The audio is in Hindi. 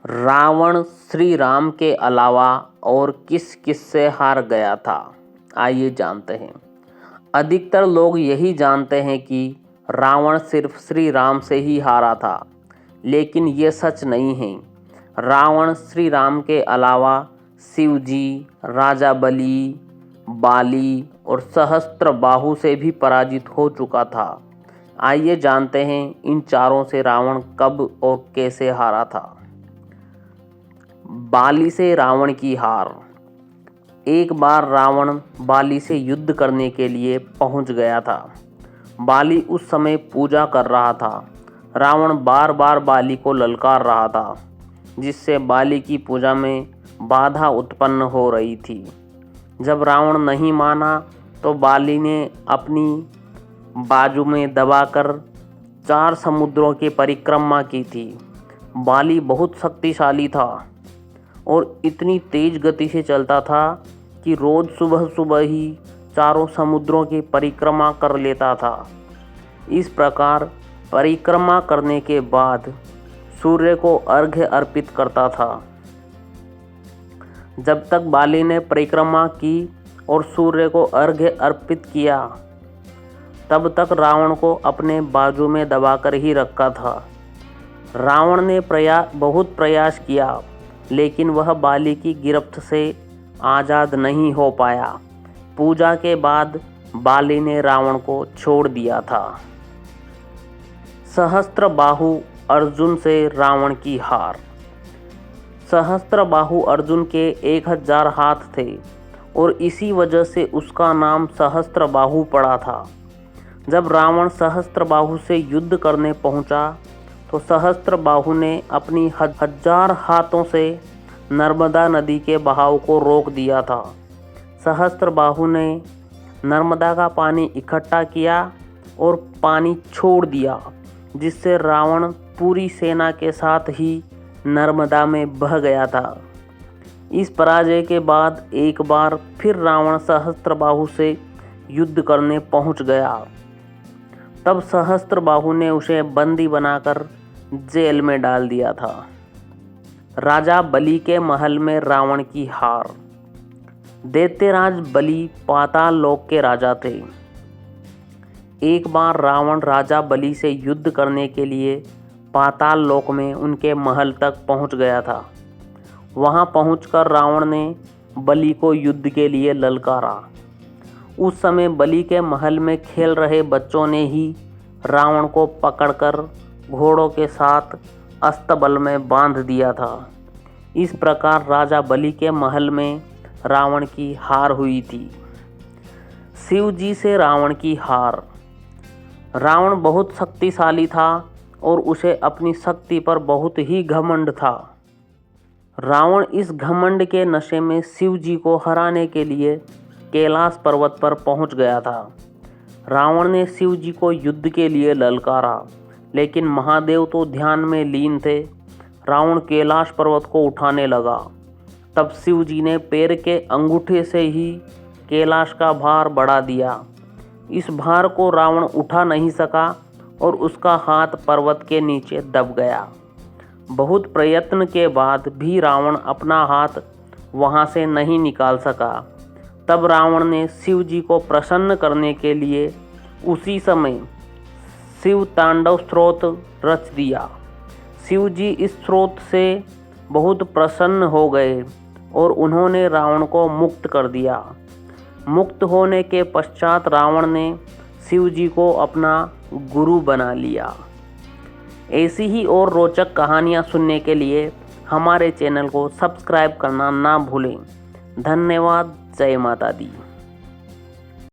रावण श्री राम के अलावा और किस किस से हार गया था, आइए जानते हैं। अधिकतर लोग यही जानते हैं कि रावण सिर्फ श्री राम से ही हारा था, लेकिन ये सच नहीं है। रावण श्री राम के अलावा शिव जी, राजा बलि, बाली और सहस्त्रबाहु से भी पराजित हो चुका था। आइए जानते हैं इन चारों से रावण कब और कैसे हारा था। बाली से रावण की हार। एक बार रावण बाली से युद्ध करने के लिए पहुंच गया था। बाली उस समय पूजा कर रहा था। रावण बार बार बाली को ललकार रहा था, जिससे बाली की पूजा में बाधा उत्पन्न हो रही थी। जब रावण नहीं माना तो बाली ने अपनी बाजू में दबाकर 4 समुद्रों की परिक्रमा की थी। बाली बहुत शक्तिशाली था और इतनी तेज गति से चलता था कि रोज सुबह सुबह ही 4 समुद्रों की परिक्रमा कर लेता था। इस प्रकार परिक्रमा करने के बाद सूर्य को अर्घ्य अर्पित करता था। जब तक बाली ने परिक्रमा की और सूर्य को अर्घ्य अर्पित किया, तब तक रावण को अपने बाजू में दबाकर ही रखा था। रावण ने बहुत प्रयास किया, लेकिन वह बाली की गिरफ्त से आज़ाद नहीं हो पाया। पूजा के बाद बाली ने रावण को छोड़ दिया था। सहस्त्रबाहु अर्जुन से रावण की हार। सहस्त्रबाहु अर्जुन के 1000 हाथ थे और इसी वजह से उसका नाम सहस्त्रबाहु पड़ा था। जब रावण सहस्त्रबाहु से युद्ध करने पहुंचा तो सहस्त्रबाहु ने अपनी 1000 हाथों से नर्मदा नदी के बहाव को रोक दिया था। सहस्त्रबाहु ने नर्मदा का पानी इकट्ठा किया और पानी छोड़ दिया, जिससे रावण पूरी सेना के साथ ही नर्मदा में बह गया था। इस पराजय के बाद एक बार फिर रावण सहस्त्रबाहु से युद्ध करने पहुंच गया। तब सहस्त्रबाहु ने उसे बंदी बनाकर जेल में डाल दिया था। राजा बलि के महल में रावण की हार। दैत्यराज बलि पाताल लोक के राजा थे। एक बार रावण राजा बलि से युद्ध करने के लिए पाताल लोक में उनके महल तक पहुंच गया था। वहां पहुंचकर रावण ने बलि को युद्ध के लिए ललकारा। उस समय बलि के महल में खेल रहे बच्चों ने ही रावण को पकड़कर घोड़ों के साथ अस्तबल में बांध दिया था। इस प्रकार राजा बलि के महल में रावण की हार हुई थी। शिव जी से रावण की हार। रावण बहुत शक्तिशाली था और उसे अपनी शक्ति पर बहुत ही घमंड था। रावण इस घमंड के नशे में शिव जी को हराने के लिए कैलाश पर्वत पर पहुंच गया था। रावण ने शिव जी को युद्ध के लिए ललकारा, लेकिन महादेव तो ध्यान में लीन थे। रावण कैलाश पर्वत को उठाने लगा। तब शिव जी ने पैर के अंगूठे से ही कैलाश का भार बढ़ा दिया। इस भार को रावण उठा नहीं सका और उसका हाथ पर्वत के नीचे दब गया। बहुत प्रयत्न के बाद भी रावण अपना हाथ वहां से नहीं निकाल सका। तब रावण ने शिव जी को प्रसन्न करने के लिए उसी समय शिव तांडव स्रोत रच दिया। शिव जी इस स्रोत से बहुत प्रसन्न हो गए और उन्होंने रावण को मुक्त कर दिया। मुक्त होने के पश्चात रावण ने शिव जी को अपना गुरु बना लिया। ऐसी ही और रोचक कहानियाँ सुनने के लिए हमारे चैनल को सब्सक्राइब करना ना भूलें। धन्यवाद। जय माता दी।